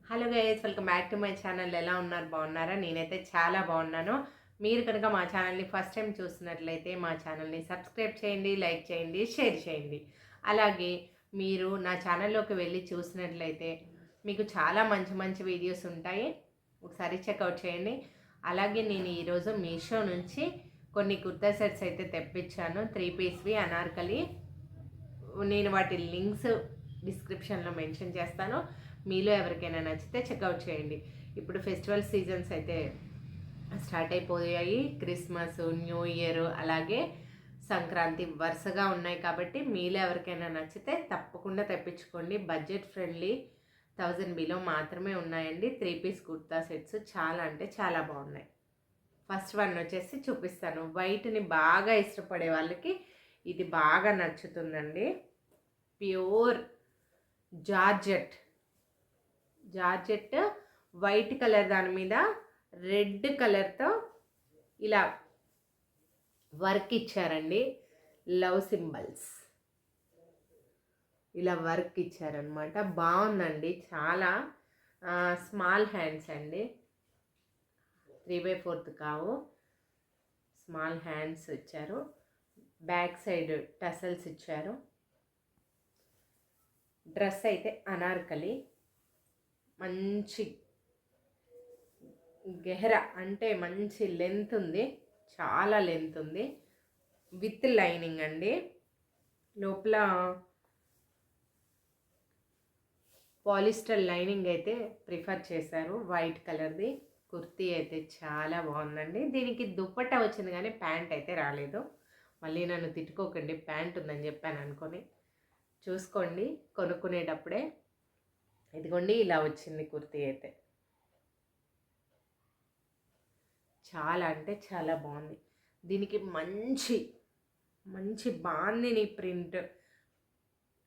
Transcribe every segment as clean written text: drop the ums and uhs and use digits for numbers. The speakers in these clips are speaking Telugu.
Hello guys, welcome back to my channel. ఎలా ఉన్నారు? బాగున్నారా? నేనైతే చాలా బాగున్నాను. మీరు కనుక మా ఛానల్ని ఫస్ట్ టైం చూస్తున్నట్లయితే మా ఛానల్ని సబ్స్క్రైబ్ చేయండి, లైక్ చేయండి, షేర్ చేయండి. అలాగే మీరు నా ఛానల్లోకి వెళ్ళి చూసినట్లయితే మీకు చాలా మంచి మంచి వీడియోస్ ఉంటాయి, ఒకసారి చెక్అవుట్ చేయండి. అలాగే నేను ఈరోజు మీషో నుంచి కొన్ని కుర్తా సెట్స్ అయితే తెప్పించాను, 3 పీస్వి అనార్కలి. నేను వాటి లింక్స్ డిస్క్రిప్షన్లో మెన్షన్ చేస్తాను. మీలో ఎవరికైనా నచ్చితే చెక్అవుట్ చేయండి. ఇప్పుడు ఫెస్టివల్ సీజన్స్ అయితే స్టార్ట్ అయిపోయాయి. క్రిస్మస్, న్యూ ఇయర్, అలాగే సంక్రాంతి వరుసగా ఉన్నాయి. కాబట్టి మీలో ఎవరికైనా నచ్చితే తప్పకుండా తెప్పించుకోండి. బడ్జెట్ ఫ్రెండ్లీ, 1000 బిలో మాత్రమే ఉన్నాయండి. 3 పీస్ కుర్తా సెట్స్ చాలా అంటే చాలా బాగున్నాయి. ఫస్ట్ వన్ వచ్చేసి చూపిస్తాను. వైట్ని బాగా ఇష్టపడే వాళ్ళకి ఇది బాగా నచ్చుతుందండి. ప్యూర్ జార్జెట్ వైట్ కలర్, దాని మీద రెడ్ కలర్తో ఇలా వర్క్ ఇచ్చారండి. లవ్ సింబల్స్ ఇలా వర్క్ ఇచ్చారనమాట. బాగుందండి. చాలా స్మాల్ హ్యాండ్స్ అండి, 3/4 కావు, స్మాల్ హ్యాండ్స్ ఇచ్చారు. బ్యాక్ సైడ్ టసల్స్ ఇచ్చారు. డ్రెస్ అయితే అనార్కలి, మంచి గెహరా అంటే మంచి లెంత్ ఉంది, చాలా లెంత్ ఉంది. విత్ లైనింగ్ అండి. లోపల పాలిస్టర్ లైనింగ్ అయితే ప్రిఫర్ చేశారు. వైట్ కలర్ది కుర్తీ అయితే చాలా బాగుందండి. దీనికి దుప్పట్టా వచ్చింది కానీ ప్యాంట్ అయితే రాలేదు. మళ్ళీ నన్ను తిట్టుకోకండి, ప్యాంట్ ఉందని చెప్పాను అనుకొని. చూసుకోండి కొనుక్కునేటప్పుడే. ఇదిగోండి, ఇలా వచ్చింది కుర్తీ అయితే. చాలా అంటే చాలా బాగుంది. దీనికి మంచి మంచి bandhani print,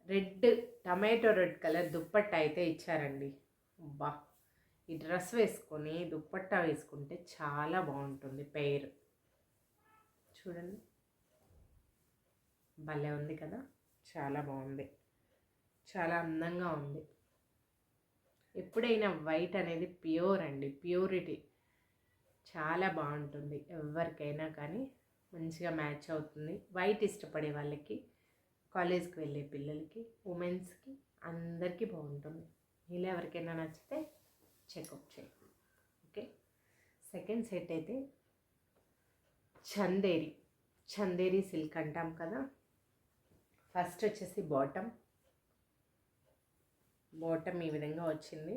red, tomato red colour dupatta అయితే ఇచ్చారండి. అబ్బా, ఈ డ్రెస్ వేసుకొని దుప్పట్టా వేసుకుంటే చాలా బాగుంటుంది పెయిర్. చూడండి, భలే ఉంది కదా, చాలా బాగుంది, చాలా అందంగా ఉంది. ఎప్పుడైనా వైట్ అనేది ప్యూర్ అండి, ప్యూరిటీ చాలా బాగుంటుంది. ఎవరికైనా కానీ మంచిగా మ్యాచ్ అవుతుంది. వైట్ ఇష్టపడే వాళ్ళకి, కాలేజ్కి వెళ్ళే పిల్లలకి, ఉమెన్స్కి, అందరికీ బాగుంటుంది. ఇలా ఎవరికైనా నచ్చితే చెక్అవుట్ చేయండి. ఓకే, సెకండ్ సెట్ అయితే చందేరి సిల్క్ అంటాం కదా. ఫస్ట్ వచ్చేసి బాటమ్ ఈ విధంగా వచ్చింది.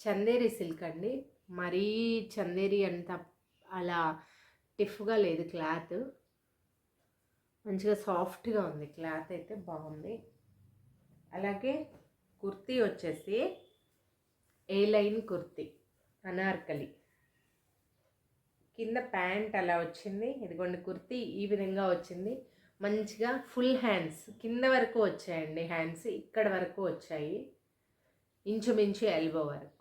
చందేరి సిల్క్ అండి. మరీ చందేరి అంత అలా టిఫ్గా లేదు, క్లాత్ మంచిగా సాఫ్ట్గా ఉంది, క్లాత్ అయితే బాగుంది. అలాగే కుర్తీ వచ్చేసి ఏ లైన్ కుర్తీ, అనార్కలి. కింద ప్యాంట్ అలా వచ్చింది. ఇదిగోండి, కుర్తీ ఈ విధంగా వచ్చింది. మంచిగా ఫుల్ హ్యాండ్స్ కింద వరకు వచ్చాయండి. హ్యాండ్స్ ఇక్కడ వరకు వచ్చాయి, ఇంచుమించు ఎల్బో వరకు.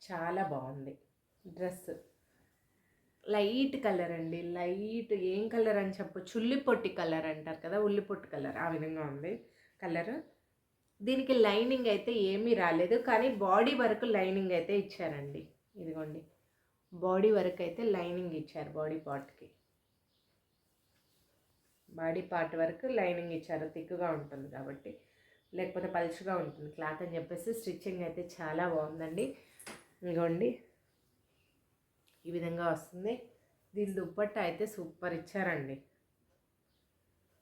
చాలా బాగుంది డ్రెస్. లైట్ కలర్ అండి, లైట్ ఏం కలర్ అని చెప్పొచ్చు, ఉల్లిపొట్టి కలర్ అంటారు కదా, ఉల్లిపొట్టు కలర్, ఆ విధంగా ఉంది కలర్. దీనికి లైనింగ్ అయితే ఏమీ రాలేదు, కానీ బాడీ వరకు లైనింగ్ అయితే ఇచ్చారండి. ఇదిగోండి, బాడీ వరకు అయితే లైనింగ్ ఇచ్చారు. బాడీ పార్ట్ వరకు లైనింగ్ ఇచ్చారు. థిక్గా ఉంటుంది కాబట్టి, లేకపోతే పలుచగా ఉంటుంది క్లాత్ అని చెప్పేసి. స్టిచ్చింగ్ అయితే చాలా బాగుందండి. ఇదిగోండి, ఈ విధంగా వస్తుంది. దీని దుప్పట్టా అయితే సూపర్ ఇచ్చారండి.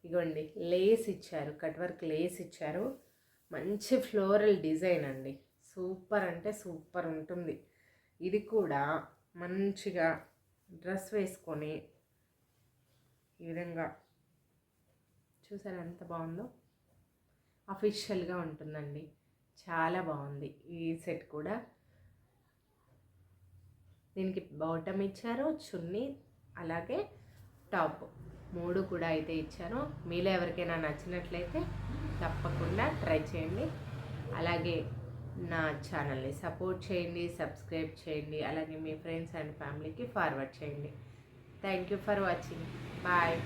ఇదిగోండి, లేస్ ఇచ్చారు, కట్ వర్క్ లేస్ ఇచ్చారు. మంచి ఫ్లోరల్ డిజైన్ అండి. సూపర్ అంటే సూపర్ ఉంటుంది. ఇది కూడా మంచిగా డ్రెస్ వేసుకొని ఈ విధంగా చూసారా ఎంత బాగుందో, అఫీషియల్గా ఉంటుందండి. చాలా బాగుంది ఈ సెట్ కూడా. దీనికి బాటమ్ ఇచ్చారు, చున్నీ, అలాగే టాప్, 3 కూడా అయితే ఇచ్చారు. మీలో ఎవరికైనా నచ్చినట్లయితే తప్పకుండా ట్రై చేయండి. అలాగే నా ఛానల్ని సపోర్ట్ చేయండి, సబ్స్క్రైబ్ చేయండి. అలాగే మీ ఫ్రెండ్స్ అండ్ ఫ్యామిలీకి ఫార్వర్డ్ చేయండి. Thank you for watching. Bye.